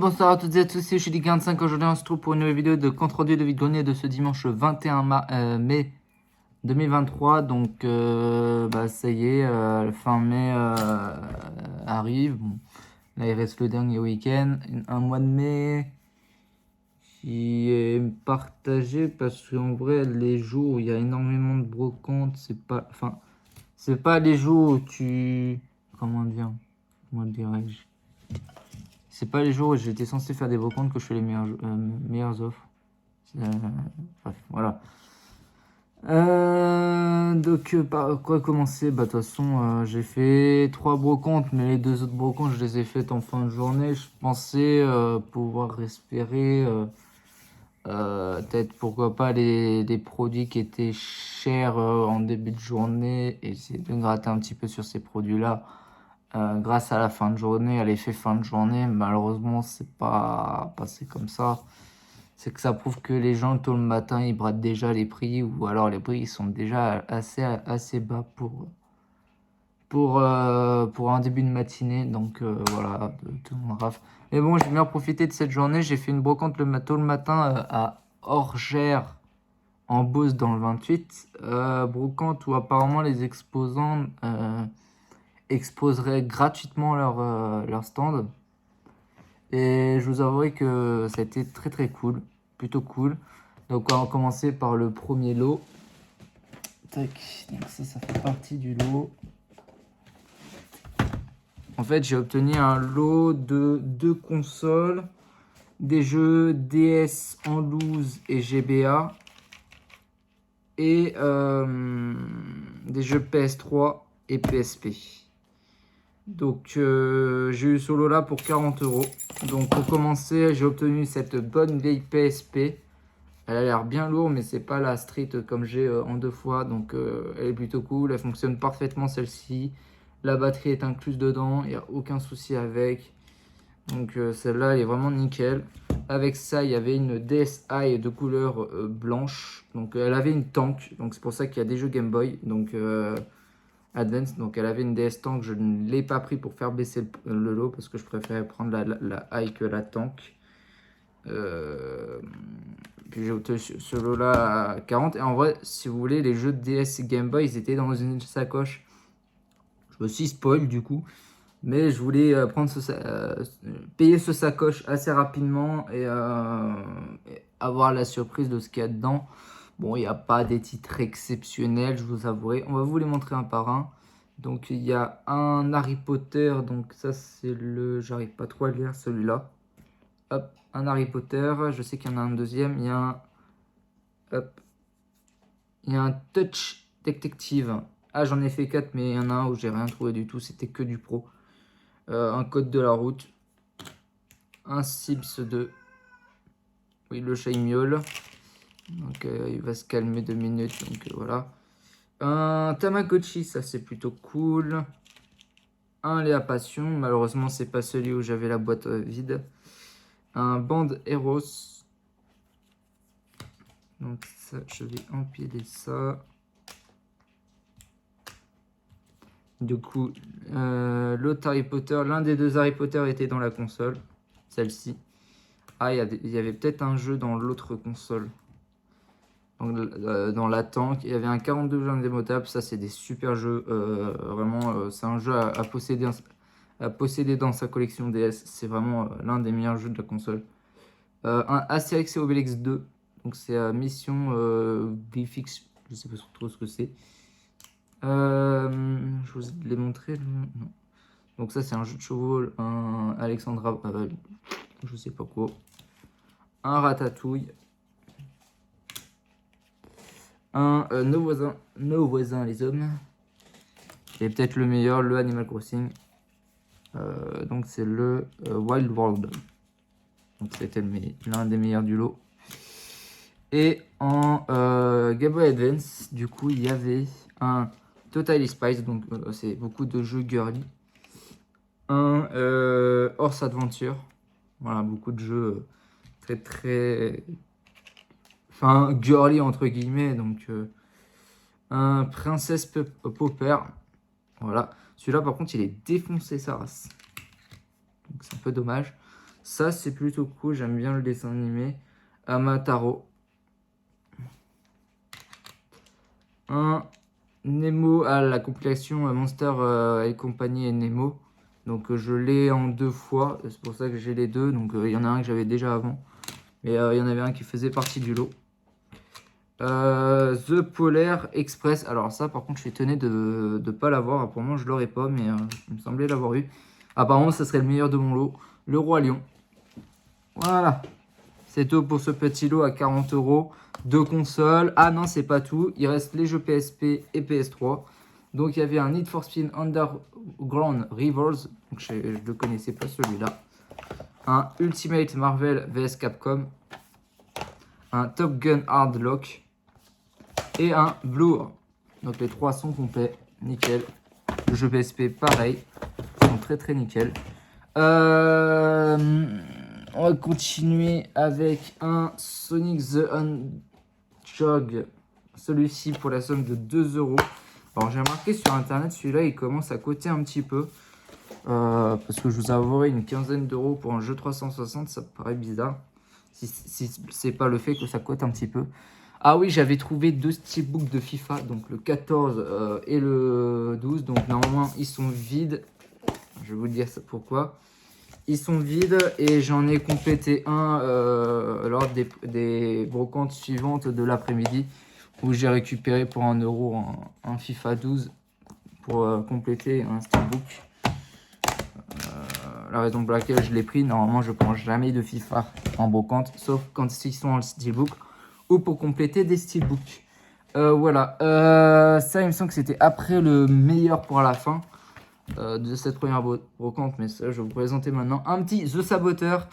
Bonsoir à toutes et à tous, c'est Chili45. Aujourd'hui, on se trouve pour une nouvelle vidéo de compte rendu de vide-grenier de ce dimanche 21 mai 2023. Donc, ça y est, le fin mai arrive. Bon, là, il reste le dernier week-end. Un mois de mai qui est partagé parce qu'en vrai, les jours où il y a énormément de brocantes, c'est pas les jours où tu. Comment dire? Comment dirais-je? C'est pas les jours où j'étais censé faire des brocantes que je fais les meilleures offres. Bref, voilà. Par quoi commencer? Bah, de toute façon, j'ai fait 3 brocantes, mais les 2 autres brocantes, je les ai faites en fin de journée. Je pensais pouvoir espérer peut-être pourquoi pas des produits qui étaient chers en début de journée et essayer de gratter un petit peu sur ces produits-là. Grâce à la fin de journée, à l'effet fin de journée, malheureusement, c'est pas passé comme ça. C'est que ça prouve que les gens, tôt le matin, ils bradent déjà les prix, ou alors les prix ils sont déjà assez bas pour un début de matinée. Donc voilà, tout le monde rafle. Mais bon, j'ai bien profité de cette journée. J'ai fait une brocante tôt le matin à Orgères, en Beauce, dans le 28. Brocante où apparemment les exposants exposeraient gratuitement leur stand. Et je vous avouerai que ça a été très très cool, plutôt cool. Donc on va commencer par le premier lot. Tac, donc ça fait partie du lot. En fait, j'ai obtenu un lot de 2 consoles, des jeux DS en loose et GBA, et des jeux PS3 et PSP. Donc j'ai eu ce lot là pour 40 euros. Donc pour commencer, j'ai obtenu cette bonne vieille PSP. Elle a l'air bien lourde, mais c'est pas la Street comme j'ai en 2 fois. Donc elle est plutôt cool. Elle fonctionne parfaitement celle-ci. La batterie est incluse dedans. Il n'y a aucun souci avec. Donc celle-là, elle est vraiment nickel. Avec ça, il y avait une DSi de couleur blanche. Donc elle avait une tank. Donc c'est pour ça qu'il y a des jeux Game Boy. Donc Advance. Donc elle avait une DS tank. Je ne l'ai pas pris pour faire baisser le lot parce que je préférais prendre la high que la tank. Puis j'ai obtenu ce lot là à 40. Et en vrai, si vous voulez, les jeux de DS et Game Boy, ils étaient dans une sacoche. Je me suis spoil du coup. Mais je voulais payer ce sacoche assez rapidement et avoir la surprise de ce qu'il y a dedans. Bon, il n'y a pas des titres exceptionnels, je vous avouerai. On va vous les montrer un par un. Donc, il y a un Harry Potter. Donc, ça, c'est le... J'arrive pas trop à lire celui-là. Hop, un Harry Potter. Je sais qu'il y en a un deuxième. Il y a un... Hop. Il y a un Touch Detective. Ah, j'en ai fait 4, mais il y en a un où j'ai rien trouvé du tout. C'était que du pro. Un code de la route. Un Sims 2. Oui, le chat il miaule. Donc il va se calmer 2 minutes. Donc voilà. Un Tamagotchi, ça c'est plutôt cool. Un Léa Passion. Malheureusement, c'est pas celui où j'avais la boîte vide. Un Band Eros. Donc ça, je vais empiler ça. Du coup, l'autre Harry Potter, l'un des 2 Harry Potter était dans la console. Celle-ci. Ah, il y avait peut-être un jeu dans l'autre console. Donc, dans la tank, il y avait un 42 jeux indémodables. Ça, c'est des super jeux. Vraiment, c'est un jeu à posséder dans sa collection DS. C'est vraiment l'un des meilleurs jeux de la console. Un Astérix et Obélix 2. Donc, c'est Mission VFX. Je sais pas trop ce que c'est. Je vous l'ai montré. Non. Donc, ça, c'est un jeu de chevaux. Un Alexandra. Je sais pas quoi. Un Ratatouille. Nos voisins les hommes. Et peut-être le meilleur, le Animal Crossing. Donc c'est le Wild World. Donc c'était l'un des meilleurs du lot. Et en Game Boy Advance, du coup, il y avait un Totally Spice. Donc c'est beaucoup de jeux girly. Un Horse Adventure. Voilà, beaucoup de jeux très... Enfin, girly entre guillemets. Donc un Princess Popper. Voilà. Celui-là, par contre, il est défoncé sa race. Donc, c'est un peu dommage. Ça, c'est plutôt cool. J'aime bien le dessin animé. Amataro. Un Nemo à la compilation Monster et compagnie et Nemo. Donc je l'ai en 2 fois. C'est pour ça que j'ai les deux. Donc il y en a un que j'avais déjà avant. Mais il y en avait un qui faisait partie du lot. The Polar Express. Alors ça par contre je suis étonné de ne pas l'avoir. Apparemment je l'aurais pas. Mais il me semblait l'avoir eu. Apparemment ça serait le meilleur de mon lot. Le Roi Lion. Voilà. C'est tout pour ce petit lot à 40 €. 2 consoles. Ah non, c'est pas tout. Il reste les jeux PSP et PS3. Donc il y avait un Need for Speed Underground Rivals. Donc, je ne le connaissais pas celui-là. Un Ultimate Marvel vs Capcom. Un Top Gun Hard Lock. Et un Blue. Donc les 3 sont complets. Nickel. Le jeu PSP pareil. Ils sont très très nickel. On va continuer avec un Sonic the Hedgehog. Celui-ci pour la somme de 2 €. Alors j'ai remarqué sur internet, celui-là il commence à coter un petit peu. Parce que je vous avouerai une quinzaine d'euros pour un jeu 360, ça me paraît bizarre. Si c'est pas le fait que ça cote un petit peu. Ah oui, j'avais trouvé 2 steelbooks de FIFA, donc le 14 et le 12. Donc normalement ils sont vides. Je vais vous dire ça pourquoi. Ils sont vides et j'en ai complété un lors des brocantes suivantes de l'après-midi où j'ai récupéré pour 1 € un FIFA 12 pour compléter un steelbook. La raison pour laquelle je l'ai pris, normalement je prends jamais de FIFA en brocante sauf quand ils sont en steelbook ou pour compléter des steelbooks. Voilà, ça il me semble que c'était après le meilleur pour la fin. De cette première brocante, mais ça je vais vous présenter maintenant un petit The Saboteur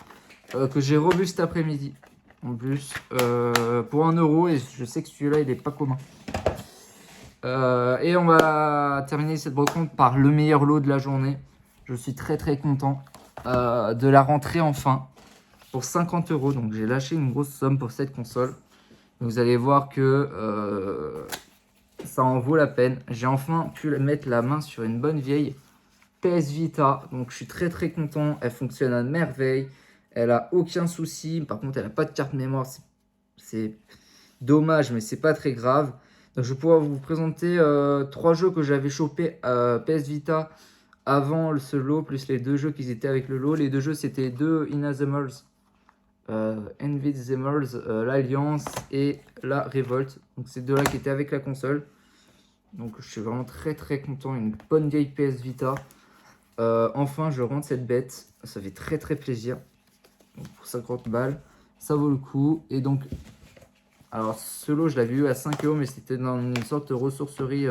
que j'ai revu cet après-midi en plus pour 1 € et je sais que celui-là il est pas commun. Et on va terminer cette brocante par le meilleur lot de la journée. Je suis très très content de la rentrée enfin pour 50 €. Donc j'ai lâché une grosse somme pour cette console. Vous allez voir que ça en vaut la peine. J'ai enfin pu mettre la main sur une bonne vieille PS Vita, donc je suis très très content. Elle fonctionne à merveille, elle a aucun souci. Par contre elle n'a pas de carte mémoire, c'est dommage mais c'est pas très grave. Donc je vais pouvoir vous présenter 3 jeux que j'avais chopé PS Vita avant ce lot, plus les 2 jeux qui étaient avec le lot. Les 2 jeux c'était 2 Inazimals, Invisimals, l'Alliance et la Révolte. Donc ces 2 là qui étaient avec la console. Donc je suis vraiment très très content, une bonne vieille PS Vita. Enfin, je rentre cette bête. Ça fait très très plaisir. Donc, pour 50 balles, ça vaut le coup. Et donc, alors ce lot, je l'avais eu à 5 €, mais c'était dans une sorte de ressourcerie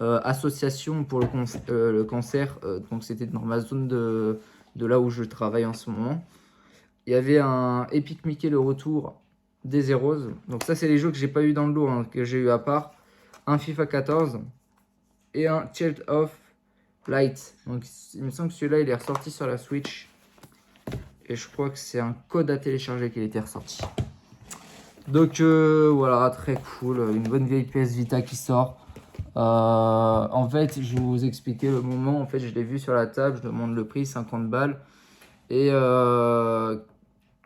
association pour le cancer. Donc, c'était dans ma zone de là où je travaille en ce moment. Il y avait un Epic Mickey le retour des Zeros. Donc, ça, c'est les jeux que j'ai pas eu dans le lot, hein, que j'ai eu à part. Un FIFA 14 et un Child of Light. Donc il me semble que celui-là il est ressorti sur la Switch. Et je crois que c'est un code à télécharger qui a été ressorti. Donc voilà, très cool. Une bonne vieille PS Vita qui sort. En fait, je vais vous expliquer le moment. En fait, je l'ai vu sur la table. Je demande le prix, 50 balles. Et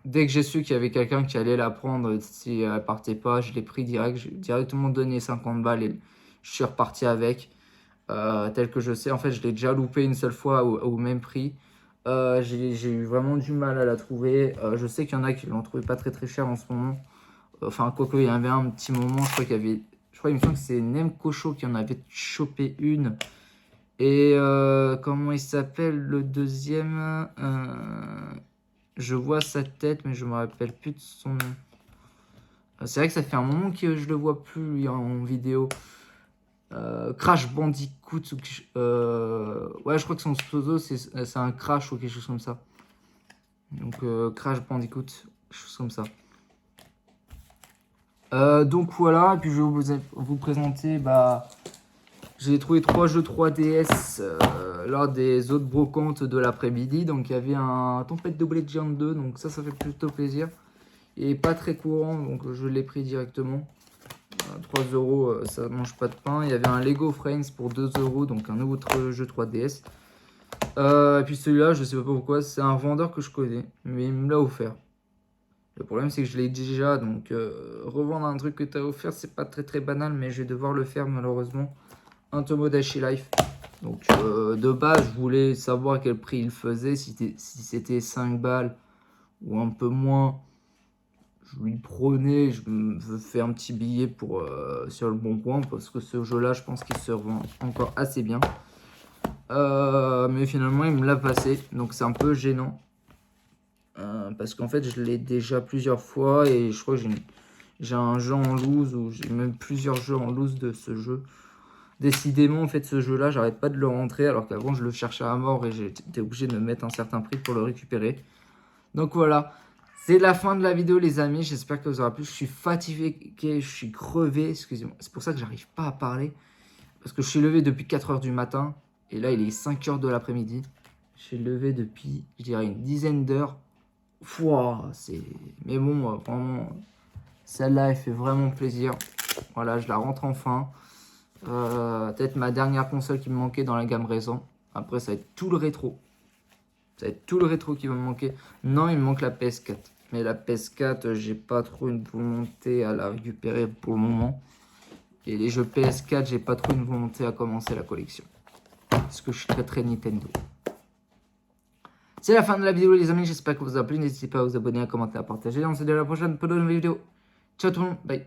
dès que j'ai su qu'il y avait quelqu'un qui allait la prendre, si elle partait pas, je l'ai pris direct. J'ai directement donné 50 balles et je suis reparti avec. Tel que je sais, en fait je l'ai déjà loupé une seule fois au même prix. J'ai eu vraiment du mal à la trouver. Je sais qu'il y en a qui l'ont trouvé pas très très cher en ce moment. Enfin quoique il y avait un petit moment, je crois qu'il me semble que c'est Nemcocho qui en avait chopé une. Et comment il s'appelle le deuxième, je vois sa tête mais je me rappelle plus de son nom. C'est vrai que ça fait un moment que je le vois plus lui, en vidéo. Crash Bandicoot ouais je crois que son pseudo c'est un Crash ou quelque chose comme ça. Donc Crash Bandicoot, quelque chose comme ça. Donc voilà, et puis je vais vous présenter, j'ai trouvé 3 jeux 3DS lors des autres brocantes de l'après-midi. Donc il y avait un Tempête Double Legend 2, donc ça fait plutôt plaisir. Et pas très courant, donc je l'ai pris directement. 3 €, ça mange pas de pain. Il y avait un Lego Friends pour 2 €, donc un autre jeu 3DS. Et puis celui-là, je sais pas pourquoi, c'est un vendeur que je connais, mais il me l'a offert. Le problème, c'est que je l'ai déjà, donc revendre un truc que tu as offert, c'est pas très très banal, mais je vais devoir le faire malheureusement. Un Tomodachi Life. Donc de base, je voulais savoir à quel prix il faisait, si c'était 5 balles ou un peu moins. Je lui prenais, je me fais un petit billet pour, sur le bon coin, parce que ce jeu-là, je pense qu'il se revend encore assez bien. Mais finalement, il me l'a passé, donc c'est un peu gênant. Parce qu'en fait, je l'ai déjà plusieurs fois et je crois que j'ai un jeu en loose ou j'ai même plusieurs jeux en loose de ce jeu. Décidément, en fait, ce jeu-là, j'arrête pas de le rentrer alors qu'avant, je le cherchais à mort et j'étais obligé de me mettre un certain prix pour le récupérer. Donc voilà, c'est la fin de la vidéo, les amis. J'espère que vous aura plu. Je suis fatigué, je suis crevé, excusez-moi. C'est pour ça que j'arrive pas à parler. Parce que je suis levé depuis 4 h du matin et là, il est 5 h de l'après-midi. Je suis levé depuis, je dirais, une dizaine d'heures. Fouah, c'est... Mais bon, vraiment, celle-là, elle fait vraiment plaisir. Voilà, je la rentre enfin. Peut-être ma dernière console qui me manquait dans la gamme récent. Après, ça va être tout le rétro. Ça va être tout le rétro qui va me manquer. Non, il me manque la PS4. Mais la PS4, j'ai pas trop une volonté à la récupérer pour le moment. Et les jeux PS4, j'ai pas trop une volonté à commencer la collection. Parce que je suis très très Nintendo. C'est la fin de la vidéo, les amis. J'espère que vous a plu. N'hésitez pas à vous abonner, à commenter, à partager. On se dit à la prochaine pour de nouvelles vidéos. Ciao tout le monde. Bye.